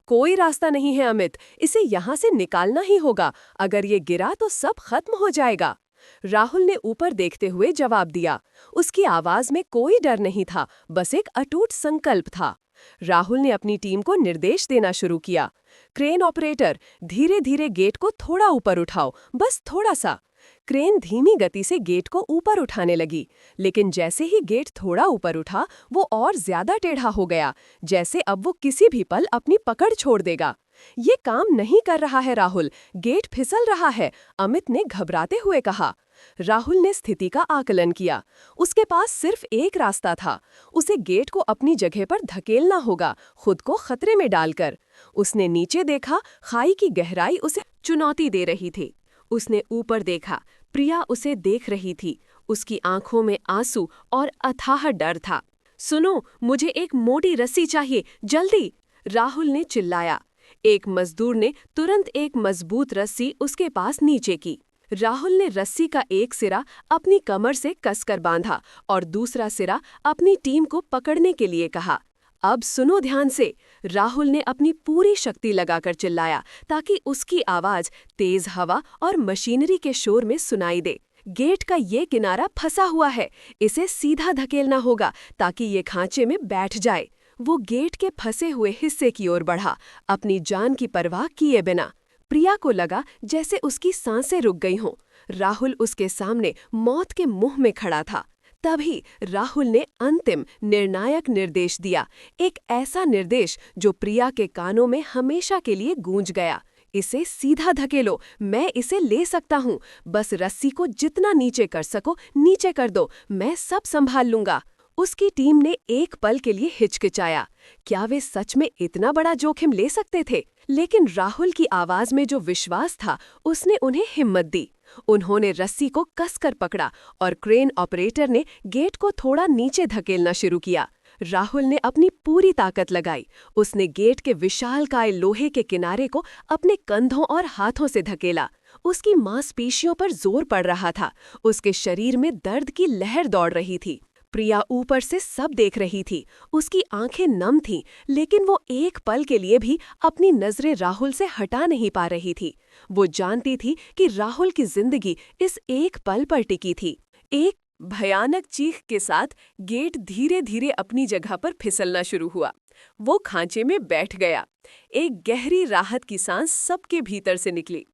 कोई रास्ता नहीं है अमित, इसे यहाँ से निकालना ही होगा। अगर ये गिरा तो सब खत्म हो जाएगा। राहुल ने ऊपर देखते हुए जवाब दिया। उसकी आवाज में कोई डर नहीं था, बस एक अटूट संकल्प था। राहुल ने अपनी टीम को निर्देश देना शुरू किया। क्रेन ऑपरेटर, धीरे धीरे गेट को थोड़ा ऊपर उठाओ, बस थोड़ा सा। क्रेन धीमी गति से गेट को ऊपर उठाने लगी, लेकिन जैसे ही गेट थोड़ा ऊपर उठा, वो और ज्यादा टेढ़ा हो गया, जैसे अब वो किसी भी पल अपनी पकड़ छोड़ देगा। ये काम नहीं कर रहा है राहुल, गेट फिसल रहा है, अमित ने घबराते हुए कहा। राहुल ने स्थिति का आकलन किया। उसके पास सिर्फ एक रास्ता था, उसे गेट को अपनी जगह पर धकेलना होगा, खुद को खतरे में डालकर। उसने नीचे देखा, खाई की गहराई उसे चुनौती दे रही थी। उसने ऊपर देखा, प्रिया उसे देख रही थी, उसकी आंखों में आंसू और अथाह डर था। सुनो, मुझे एक मोटी रस्सी चाहिए, जल्दी, राहुल ने चिल्लाया। एक मजदूर ने तुरंत एक मजबूत रस्सी उसके पास नीचे की। राहुल ने रस्सी का एक सिरा अपनी कमर से कसकर बांधा और दूसरा सिरा अपनी टीम को पकड़ने के लिए कहा। अब सुनो ध्यान से, राहुल ने अपनी पूरी शक्ति लगाकर चिल्लाया, ताकि उसकी आवाज तेज हवा और मशीनरी के शोर में सुनाई दे। गेट का ये किनारा फंसा हुआ है, इसे सीधा धकेलना होगा ताकि ये खांचे में बैठ जाए। वो गेट के फंसे हुए हिस्से की ओर बढ़ा, अपनी जान की परवाह किए बिना। प्रिया को लगा जैसे उसकी सांसें रुक गई हों। राहुल उसके सामने मौत के मुंह में खड़ा था। तभी राहुल ने अंतिम निर्णायक निर्देश दिया, एक ऐसा निर्देश जो प्रिया के कानों में हमेशा के लिए गूंज गया। इसे सीधा धकेलो, मैं इसे ले सकता हूँ, बस रस्सी को जितना नीचे कर सको नीचे कर दो, मैं सब संभाल लूंगा। उसकी टीम ने एक पल के लिए हिचकिचाया। क्या वे सच में इतना बड़ा जोखिम ले सकते थे? लेकिन राहुल की आवाज में जो विश्वास था, उसने उन्हें हिम्मत दी। उन्होंने रस्सी को कसकर पकड़ा और क्रेन ऑपरेटर ने गेट को थोड़ा नीचे धकेलना शुरू किया। राहुल ने अपनी पूरी ताकत लगाई। उसने गेट के विशालकाय लोहे के किनारे को अपने कंधों और हाथों से धकेला। उसकी मांसपेशियों पर जोर पड़ रहा था। उसके शरीर में दर्द की लहर दौड़ रही थी। प्रिया ऊपर से सब देख रही थी। उसकी आंखें नम थीं, लेकिन वो एक पल के लिए भी अपनी नजरें राहुल से हटा नहीं पा रही थी। वो जानती थी कि राहुल की जिंदगी इस एक पल पर टिकी थी। एक भयानक चीख के साथ गेट धीरे धीरे अपनी जगह पर फिसलना शुरू हुआ। वो खांचे में बैठ गया। एक गहरी राहत की सांस सबके भीतर से निकली।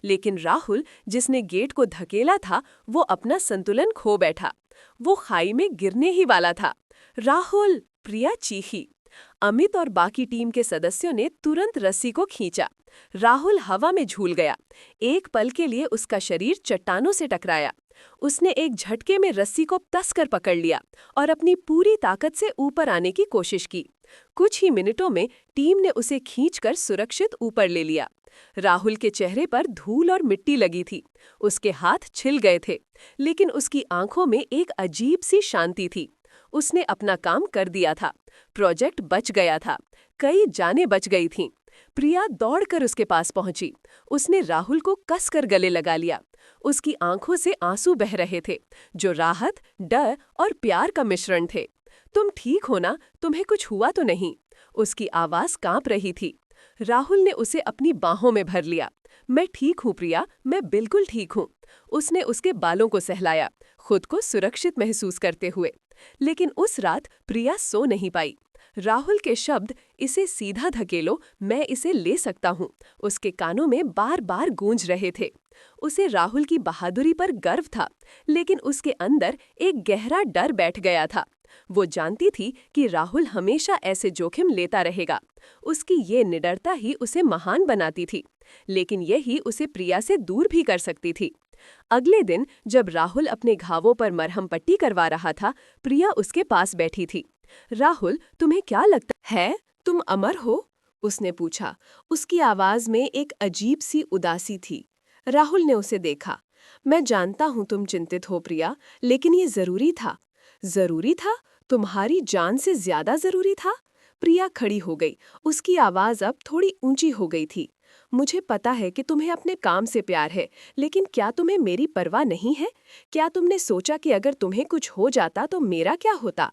लेकिन राहुल, जिसने गेट को धकेला था, वो अपना संतुलन खो बैठा। वो खाई में गिरने ही वाला था। राहुल! प्रिया चीखी। अमित और बाकी टीम के सदस्यों ने तुरंत रस्सी को खींचा। राहुल हवा में झूल गया। एक पल के लिए उसका शरीर चट्टानों से टकराया। उसने एक झटके में रस्सी को कसकर पकड़ लिया और अपनी पूरी ताकत से ऊपर आने की कोशिश की। कुछ ही मिनटों में टीम ने उसे खींचकर सुरक्षित ऊपर ले लिया। राहुल के चेहरे पर धूल और मिट्टी लगी थी। उसके हाथ छिल गए थे, लेकिन उसकी आंखों में एक अजीब सी शांति थी। उसने अपना काम कर दिया था। प्रोजेक्ट बच गया था। कई जानें बच गई थीं। प्रिया दौड़कर उसके पास पहुंची। उसने राहुल को कसकर गले लगा लिया। उसकी आंखों से आंसू बह रहे थे, जो राहत, डर और प्यार का मिश्रण थे। तुम ठीक हो ना? तुम्हें कुछ हुआ तो नहीं? उसकी आवाज कांप रही थी। राहुल ने उसे अपनी बाहों में भर लिया। मैं ठीक हूँ प्रिया, मैं बिल्कुल ठीक हूँ। उसने उसके बालों को सहलाया, खुद को सुरक्षित महसूस करते हुए। लेकिन उस रात प्रिया सो नहीं पाई। राहुल के शब्द, इसे सीधा धकेलो, मैं इसे ले सकता हूँ, उसके कानों में बार बार गूंज रहे थे। उसे राहुल की बहादुरी पर गर्व था, लेकिन उसके अंदर एक गहरा डर बैठ गया था। वो जानती थी कि राहुल हमेशा ऐसे जोखिम लेता रहेगा। उसकी ये निडरता ही उसे महान बनाती थी, लेकिन यही उसे प्रिया से दूर भी कर सकती थी। अगले दिन जब राहुल अपने घावों पर मरहम पट्टी करवा रहा था, प्रिया उसके पास बैठी थी। राहुल, तुम्हें क्या लगता है, तुम अमर हो? उसने पूछा। उसकी आवाज में एक अजीब सी उदासी थी। राहुल ने उसे देखा। मैं जानता हूँ तुम चिंतित हो प्रिया, लेकिन ये जरूरी था। जरूरी था? तुम्हारी जान से ज्यादा जरूरी था? प्रिया खड़ी हो गई। उसकी आवाज अब थोड़ी ऊंची हो गई थी। मुझे पता है कि तुम्हें अपने काम से प्यार है, लेकिन क्या तुम्हें मेरी परवाह नहीं है? क्या तुमने सोचा कि अगर तुम्हें कुछ हो जाता तो मेरा क्या होता?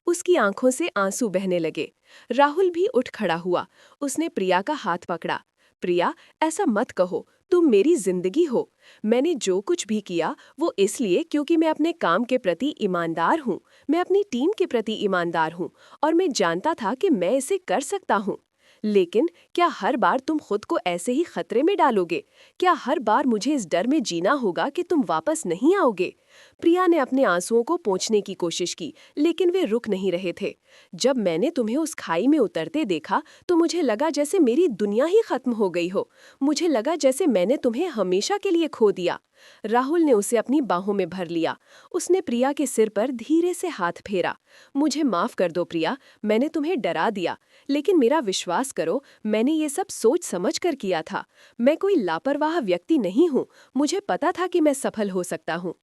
उसकी आंखों से आंसू बहने लगे। राहुल भी उठ खड़ा हुआ। उसने प्रिया का हाथ पकड़ा। प्रिया, ऐसा मत कहो, तुम मेरी जिंदगी हो। मैंने जो कुछ भी किया वो इसलिए क्योंकि मैं अपने काम के प्रति ईमानदार हूँ। मैं अपनी टीम के प्रति ईमानदार हूँ और मैं जानता था कि मैं इसे कर सकता हूँ। लेकिन क्या हर बार तुम खुद को ऐसे ही खतरे में डालोगे? क्या हर बार मुझे इस डर में जीना होगा कि तुम वापस नहीं आओगे? प्रिया ने अपने आंसुओं को पोंछने की कोशिश की, लेकिन वे रुक नहीं रहे थे। जब मैंने तुम्हें उस खाई में उतरते देखा तो मुझे लगा जैसे मेरी दुनिया ही खत्म हो गई हो। मुझे लगा जैसे मैंने तुम्हें हमेशा के लिए खो दिया। राहुल ने उसे अपनी बाहों में भर लिया। उसने प्रिया के सिर पर धीरे से हाथ फेरा। मुझे माफ कर दो प्रिया, मैंने तुम्हें डरा दिया, लेकिन मेरा विश्वास करो, मैंने ये सब सोच समझ कर किया था। मैं कोई लापरवाह व्यक्ति नहीं हूँ। मुझे पता था कि मैं सफल हो सकता हूँ।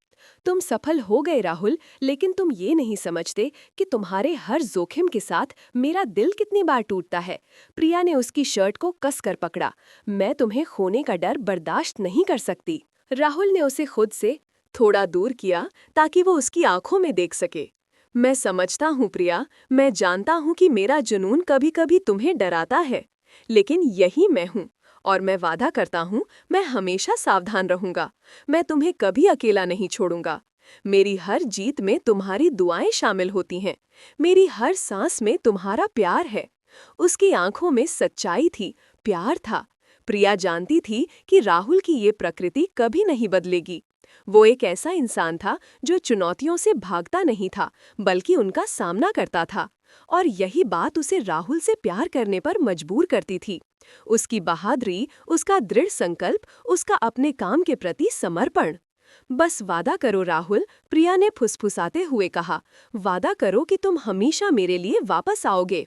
तुम सफल हो गए राहुल, लेकिन तुम ये नहीं समझते कि तुम्हारे हर जोखिम के साथ मेरा दिल कितनी बार टूटता है। प्रिया ने उसकी शर्ट को कसकर पकड़ा। मैं तुम्हें खोने का डर बर्दाश्त नहीं कर सकती। राहुल ने उसे खुद से थोड़ा दूर किया ताकि वो उसकी आंखों में देख सके। मैं समझता हूँ प्रिया, मैं जानता हूँ कि मेरा जुनून कभी कभी तुम्हें डराता है, लेकिन यही मैं हूँ और मैं वादा करता हूँ मैं हमेशा सावधान रहूंगा। मैं तुम्हें कभी अकेला नहीं छोड़ूंगा। मेरी हर जीत में तुम्हारी दुआएं शामिल होती हैं। मेरी हर सांस में तुम्हारा प्यार है। उसकी आंखों में सच्चाई थी, प्यार था। प्रिया जानती थी कि राहुल की ये प्रकृति कभी नहीं बदलेगी। वो एक ऐसा इंसान था जो चुनौतियों से भागता नहीं था, बल्कि उनका सामना करता था। और यही बात उसे राहुल से प्यार करने पर मजबूर करती थी। उसकी बहादुरी, उसका दृढ़ संकल्प, उसका अपने काम के प्रति समर्पण। बस वादा करो राहुल, प्रिया ने फुसफुसाते हुए कहा। वादा करो कि तुम हमेशा मेरे लिए वापस आओगे।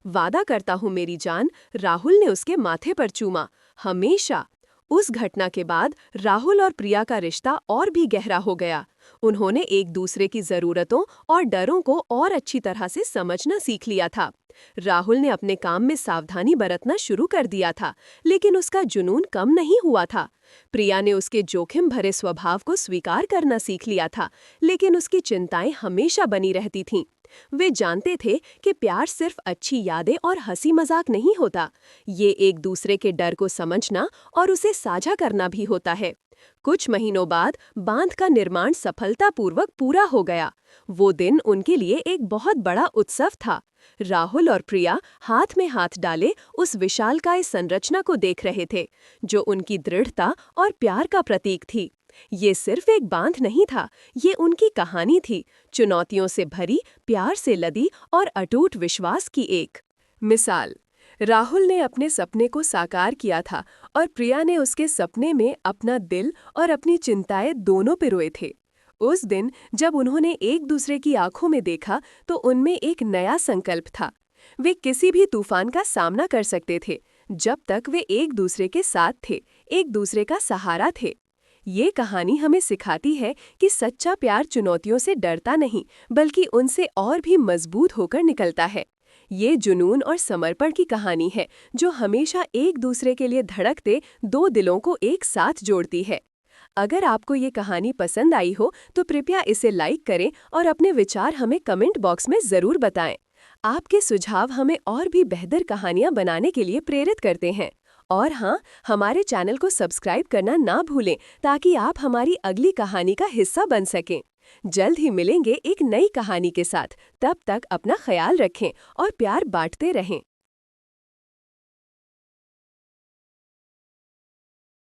वादा करता हूँ मेरी जान, राहुल ने उसके माथे पर चूमा। हमेशा। उस घटना के बाद राहुल और प्रिया का रिश्ता और भी गहरा हो गया। उन्होंने एक दूसरे की जरूरतों और डरों को और अच्छी तरह से समझना सीख लिया था। राहुल ने अपने काम में सावधानी बरतना शुरू कर दिया था, लेकिन उसका जुनून कम नहीं हुआ था। प्रिया ने उसके जोखिम भरे स्वभाव को स्वीकार करना सीख लिया था, लेकिन उसकी चिंताएं हमेशा बनी रहती थीं। वे जानते थे कि प्यार सिर्फ अच्छी यादें और हंसी मजाक नहीं होता, ये एक दूसरे के डर को समझना और उसे साझा करना भी होता है। कुछ महीनों बाद बांध का निर्माण सफलतापूर्वक पूरा हो गया। वो दिन उनके लिए एक बहुत बड़ा उत्सव था। राहुल और प्रिया हाथ में हाथ डाले उस विशालकाय संरचना को देख रहे थे, जो उनकी दृढ़ता और प्यार का प्रतीक थी। ये सिर्फ एक बांध नहीं था, ये उनकी कहानी थी, चुनौतियों से भरी, प्यार से लदी और अटूट विश्वास की एक मिसाल। राहुल ने अपने सपने को साकार किया था और प्रिया ने उसके सपने में अपना दिल और अपनी चिंताएं दोनों पिरोए थे। उस दिन जब उन्होंने एक दूसरे की आंखों में देखा तो उनमें एक नया संकल्प था। वे किसी भी तूफान का सामना कर सकते थे, जब तक वे एक दूसरे के साथ थे, एक दूसरे का सहारा थे। ये कहानी हमें सिखाती है कि सच्चा प्यार चुनौतियों से डरता नहीं, बल्कि उनसे और भी मजबूत होकर निकलता है। ये जुनून और समर्पण की कहानी है, जो हमेशा एक दूसरे के लिए धड़कते दो दिलों को एक साथ जोड़ती है। अगर आपको ये कहानी पसंद आई हो तो कृपया इसे लाइक करें और अपने विचार हमें कमेंट बॉक्स में ज़रूर बताएं। आपके सुझाव हमें और भी बेहतर कहानियाँ बनाने के लिए प्रेरित करते हैं। और हाँ, हमारे चैनल को सब्सक्राइब करना ना भूलें, ताकि आप हमारी अगली कहानी का हिस्सा बन सकें। जल्द ही मिलेंगे एक नई कहानी के साथ। तब तक अपना ख्याल रखें और प्यार बांटते रहें।